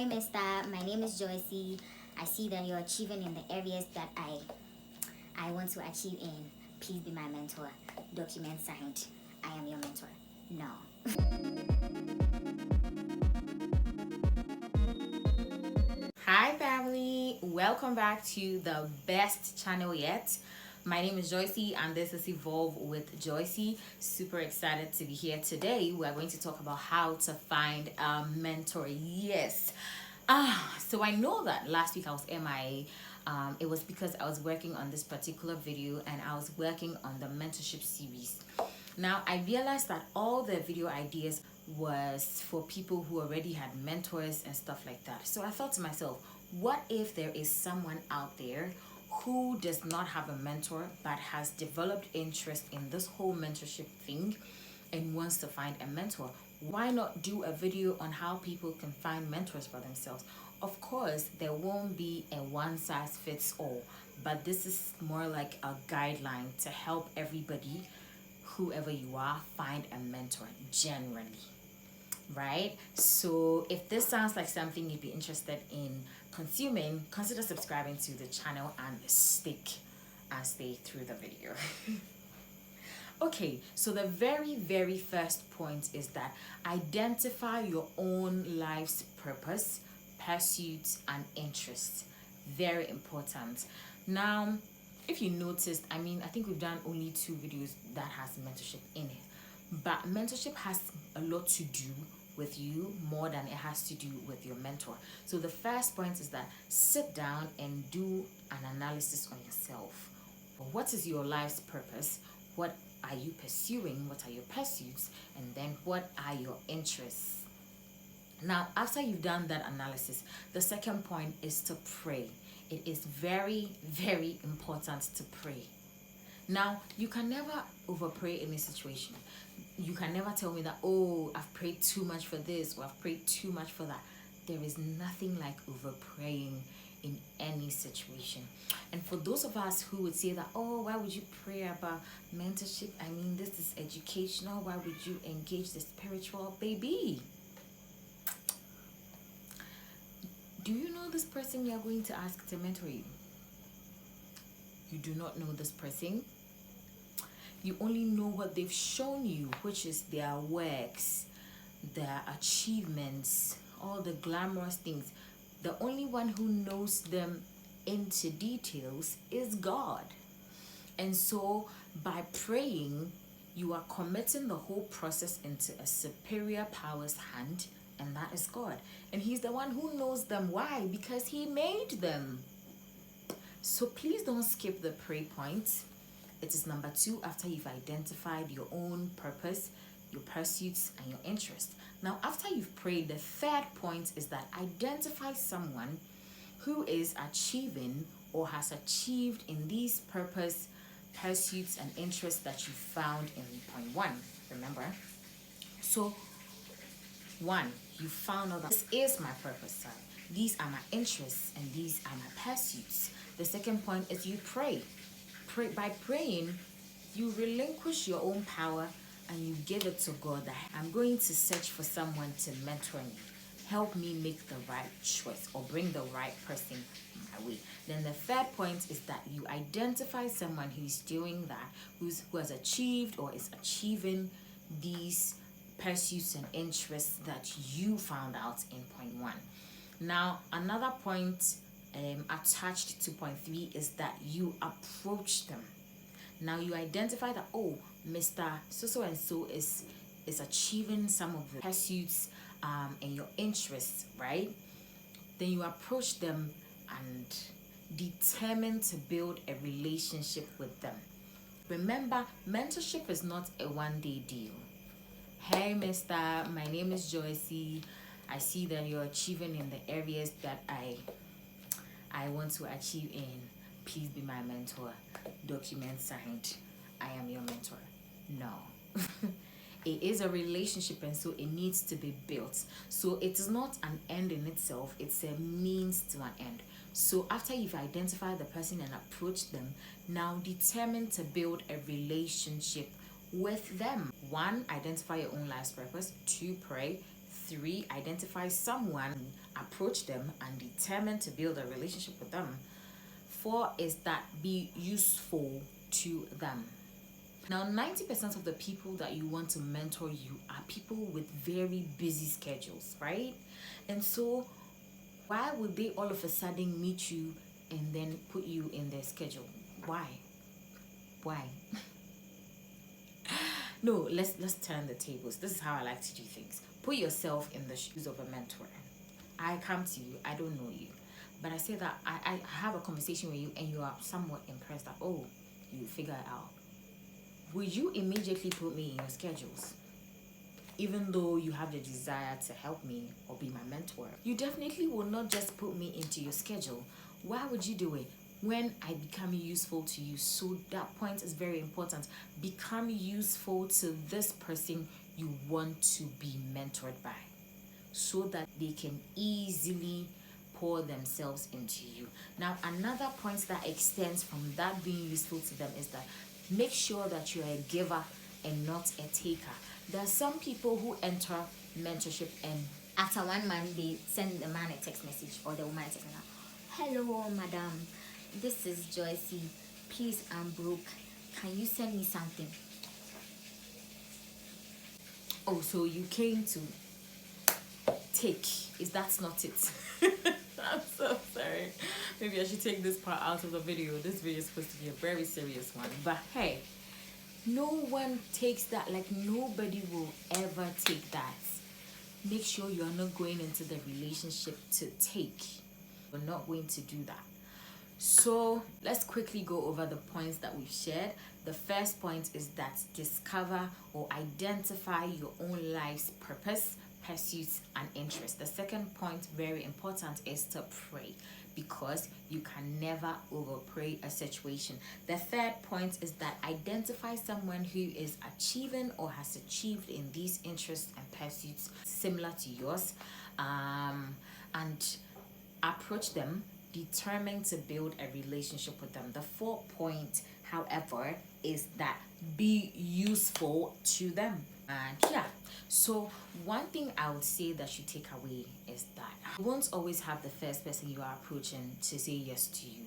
Hi, Mister. My name is Joycey. I see that you're achieving in the areas that I want to achieve in. Please be my mentor. Document signed. I am your mentor. No. Hi family, welcome back to the best channel yet. My name is Joycey and this is Evolve with Joycey. Super excited to be here today. We're going to talk about how to find a mentor. Yes. So I know that last week I was MIA. It was because I was working on this particular video and I was working on the mentorship series. Now I realized that all the video ideas was for people who already had mentors and stuff like that. So I thought to myself, what if there is someone out there who does not have a mentor but has developed interest in this whole mentorship thing and wants to find a mentor? Why not do a video on how people can find mentors for themselves? Of course, there won't be a one size fits all, but this is more like a guideline to help everybody, whoever you are, find a mentor generally, right? So if this sounds like something you'd be interested in consuming, consider subscribing to the channel and stay through the video. Okay, so the very first point is that identify your own life's purpose, pursuits, and interests. Very important. Now, if you noticed, I think we've done only 2 videos that has mentorship in it. But mentorship has a lot to do with you more than it has to do with your mentor. So the first point is that sit down and do an analysis on yourself. What is your life's purpose? What are you pursuing? What are your pursuits? And then what are your interests? Now, after you've done that analysis, the second point is to pray. It is very important to pray. Now, you can never overpray in a situation. You can never tell me that, oh, I've prayed too much for this or I've prayed too much for that. There is nothing like overpraying in any situation. And for those of us who would say that, oh, why would you pray about mentorship? This is educational. Why would you engage the spiritual? Baby, do you know this person you're going to ask to mentor you? You do not know this person. You only know what they've shown you, which is their works, their achievements, all the glamorous things. The only one who knows them into details is God. And so by praying, you are committing the whole process into a superior power's hand, and that is God. And He's the one who knows them. Why? Because He made them. So please don't skip the pray point. It is number 2 after you've identified your own purpose, your pursuits, and your interests. Now, after you've prayed, the third point is that identify someone who is achieving or has achieved in these purpose, pursuits, and interests that you found in point 1. Remember? So, 1, you found out that this is my purpose, these are my interests, and these are my pursuits. The second point is you pray. By praying, you relinquish your own power and you give it to God that I'm going to search for someone to mentor me. Help me make the right choice or bring the right person my way. Then the third point is that you identify someone who's doing that, who has achieved or is achieving these pursuits and interests that you found out in point 1. Now, another point attached to point 3 is that you approach them. Now you identify that, oh, Mr. So and so is achieving some of the pursuits and your interests, right? Then you approach them and determine to build a relationship with them. Remember, mentorship is not a one-day deal. Hey, Mister, my name is Joycey. I see that you're achieving in the areas that I want to achieve in. Please be my mentor. Document signed. I am your mentor. No. It is a relationship, and so it needs to be built. So it is not an end in itself, it's a means to an end. So after you've identified the person and approached them, now determine to build a relationship with them. 1, identify your own life's purpose. 2, pray. 3, identify someone approach them and determine to build a relationship with them. 4 is that be useful to them. Now, 90% of the people that you want to mentor you are people with very busy schedules, right? And so why would they all of a sudden meet you and then put you in their schedule? Why? No, let's turn the tables. This is how I like to do things. Put yourself in the shoes of a mentor. I come to you, I don't know you, but I say that I have a conversation with you and you are somewhat impressed that, oh, you figure it out. Would you immediately put me in your schedules? Even though you have the desire to help me or be my mentor, you definitely will not just put me into your schedule. Why would you do it? When I become useful to you. So that point is very important. Become useful to this person you want to be mentored by, so that they can easily pour themselves into you. Now, another point that extends from that being useful to them is that make sure that you're a giver and not a taker. There are some people who enter mentorship and after 1 month, they send the man a text message or the woman a text message. Hello, madam. This is Joycey. Please, I'm broke. Can you send me something? oh, so you came to take. Is that not it? I'm so sorry. Maybe I should take this part out of the video. This video is supposed to be a very serious one. But hey, no one takes that. Like, nobody will ever take that. Make sure you're not going into the relationship to take. You're not going to do that. So let's quickly go over the points that we've shared. The first point is that discover or identify your own life's purpose, pursuits, and interests. The second point, very important, is to pray, because you can never overpray a situation. The third point is that identify someone who is achieving or has achieved in these interests and pursuits similar to yours, and approach them, determined to build a relationship with them. The fourth point, however, is that be useful to them. And yeah, so one thing I would say that you take away is that you won't always have the first person you are approaching to say yes to you.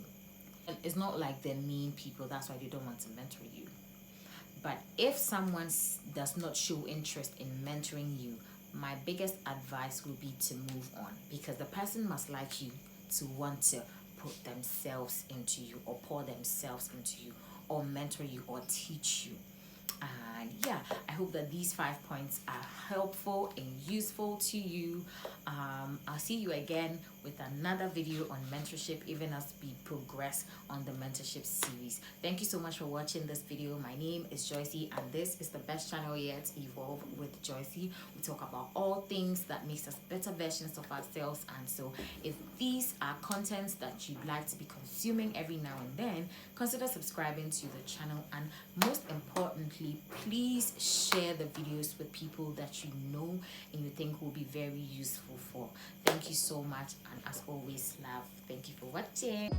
And it's not like they're mean people, that's why they don't want to mentor you. But if someone does not show interest in mentoring you, my biggest advice would be to move on, because the person must like you to want to put themselves into you or pour themselves into you or mentor you or teach you. And yeah, I hope that these 5 points are helpful and useful to you. I'll see you again with another video on mentorship, even as we progress on the mentorship series. Thank you so much for watching this video. My name is Joycey, and this is the best channel yet, Evolve with Joycey. We talk about all things that makes us better versions of ourselves. And so if these are contents that you'd like to be consuming every now and then, consider subscribing to the channel, and most importantly, please share the videos with people that you know and you think will be very useful for. Thank you so much, and as always, love. Thank you for watching.